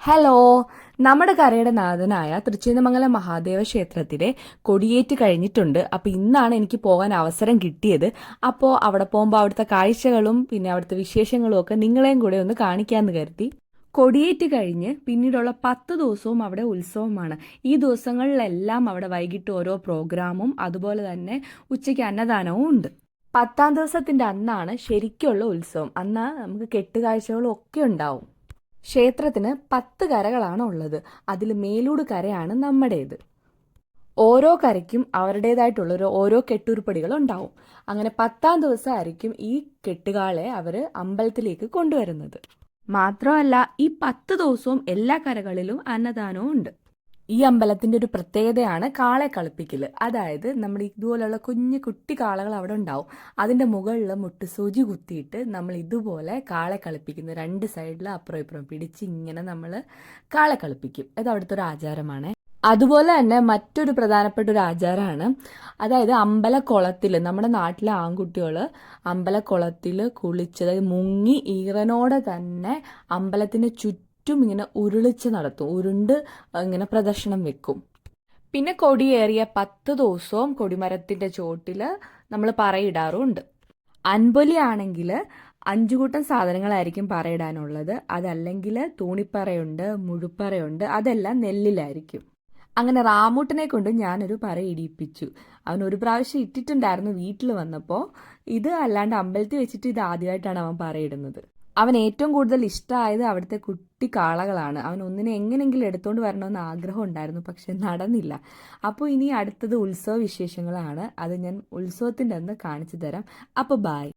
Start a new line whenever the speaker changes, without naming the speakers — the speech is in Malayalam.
ഹലോ, നമ്മുടെ കരയുടെ നാഥനായ തൃച്ചേന്ദമംഗലം മഹാദേവ ക്ഷേത്രത്തിലെ കൊടിയേറ്റ് കഴിഞ്ഞിട്ടുണ്ട്. അപ്പോൾ ഇന്നാണ് എനിക്ക് പോകാൻ അവസരം കിട്ടിയത്. അപ്പോൾ അവിടെ പോകുമ്പോൾ അവിടുത്തെ കാഴ്ചകളും പിന്നെ അവിടുത്തെ വിശേഷങ്ങളും ഒക്കെ നിങ്ങളെയും കൂടെ ഒന്ന് കാണിക്കാമെന്ന് കരുതി. കൊടിയേറ്റ് കഴിഞ്ഞ് പിന്നീടുള്ള 10 ദിവസവും അവിടെ ഉത്സവമാണ്. ഈ ദിവസങ്ങളിലെല്ലാം അവിടെ വൈകിട്ട് ഓരോ പ്രോഗ്രാമും അതുപോലെ തന്നെ ഉച്ചയ്ക്ക് അന്നദാനവും ഉണ്ട്. 10ാം ദിവസത്തിൻ്റെ അന്നാണ് ശരിക്കുള്ള ഉത്സവം. അന്ന് നമുക്ക് കെട്ടുകാഴ്ചകളും ഒക്കെ ഉണ്ടാവും. ക്ഷേത്രത്തിന് 10 കരകളാണ് ഉള്ളത്. അതിൽ മേലൂട് കരയാണ് നമ്മുടേത്. ഓരോ കരയ്ക്കും അവരുടേതായിട്ടുള്ള ഓരോ കെട്ടുരുപ്പടികൾ ഉണ്ടാവും. അങ്ങനെ 10ാം ദിവസമായിരിക്കും ഈ കെട്ടുകാളെ അവർ അമ്പലത്തിലേക്ക് കൊണ്ടുവരുന്നത്. മാത്രമല്ല, ഈ 10 ദിവസവും എല്ലാ കരകളിലും അന്നദാനവും ഉണ്ട്. ഈ അമ്പലത്തിന്റെ ഒരു പ്രത്യേകതയാണ് കാളെ കളിപ്പിക്കൽ. അതായത് നമ്മൾ ഇതുപോലെയുള്ള കുഞ്ഞു കുട്ടി കാളകൾ അവിടെ ഉണ്ടാവും. അതിന്റെ മുകളിൽ മുട്ടുസൂചി കുത്തിയിട്ട് നമ്മൾ ഇതുപോലെ കാളെ കളിപ്പിക്കുന്നു. 2 സൈഡിൽ അപ്പുറം ഇപ്പുറം പിടിച്ച് ഇങ്ങനെ നമ്മൾ കാളെ കളിപ്പിക്കും. ഇത് അവിടുത്തെ ഒരു ആചാരമാണ്. അതുപോലെ തന്നെ മറ്റൊരു പ്രധാനപ്പെട്ട ഒരു ആചാരമാണ്, അതായത് അമ്പലക്കുളത്തിൽ നമ്മുടെ നാട്ടിലെ ആൺകുട്ടികൾ അമ്പലക്കുളത്തിൽ കുളിച്ച് മുങ്ങി ഈറനോടെ തന്നെ അമ്പലത്തിന് ചുറ്റും ഇങ്ങനെ ഉരുളിച്ച് നടത്തും. ഉരുണ്ട് ഇങ്ങനെ പ്രദക്ഷിണം വെക്കും. പിന്നെ കൊടിയേറിയ 10 ദിവസവും കൊടിമരത്തിന്റെ ചോട്ടിൽ നമ്മൾ പറയിടാറുമുണ്ട്. അൻപൊലി ആണെങ്കിൽ 5 കൂട്ടം സാധനങ്ങളായിരിക്കും പറയിടാനുള്ളത്. അതല്ലെങ്കിൽ തൂണിപ്പറയുണ്ട്, മുഴുപ്പറയുണ്ട്, അതെല്ലാം നെല്ലിലായിരിക്കും. അങ്ങനെ റാമൂട്ടനെ കൊണ്ട് ഞാനൊരു പറ ഇടിയിപ്പിച്ചു. അവൻ ഒരു പ്രാവശ്യം ഇട്ടിട്ടുണ്ടായിരുന്നു വീട്ടിൽ വന്നപ്പോൾ. ഇത് അല്ലാണ്ട് അമ്പലത്തിൽ വെച്ചിട്ട് ഇത് ആദ്യമായിട്ടാണ് അവൻ പറയിടുന്നത്. അവൻ ഏറ്റവും കൂടുതൽ ഇഷ്ടമായത് അവിടുത്തെ കുട്ടി കാളകളാണ്. അവൻ ഒന്നിനെ എങ്ങനെയെങ്കിലും എടുത്തുകൊണ്ട് വരണമെന്ന് ആഗ്രഹം ഉണ്ടായിരുന്നു, പക്ഷെ നടന്നില്ല. അപ്പോൾ ഇനി അടുത്തത് ഉത്സവ വിശേഷങ്ങളാണ്. അത് ഞാൻ ഉത്സവത്തിൻ്റെ അന്ന് കാണിച്ചു തരാം. അപ്പോൾ ബായ്.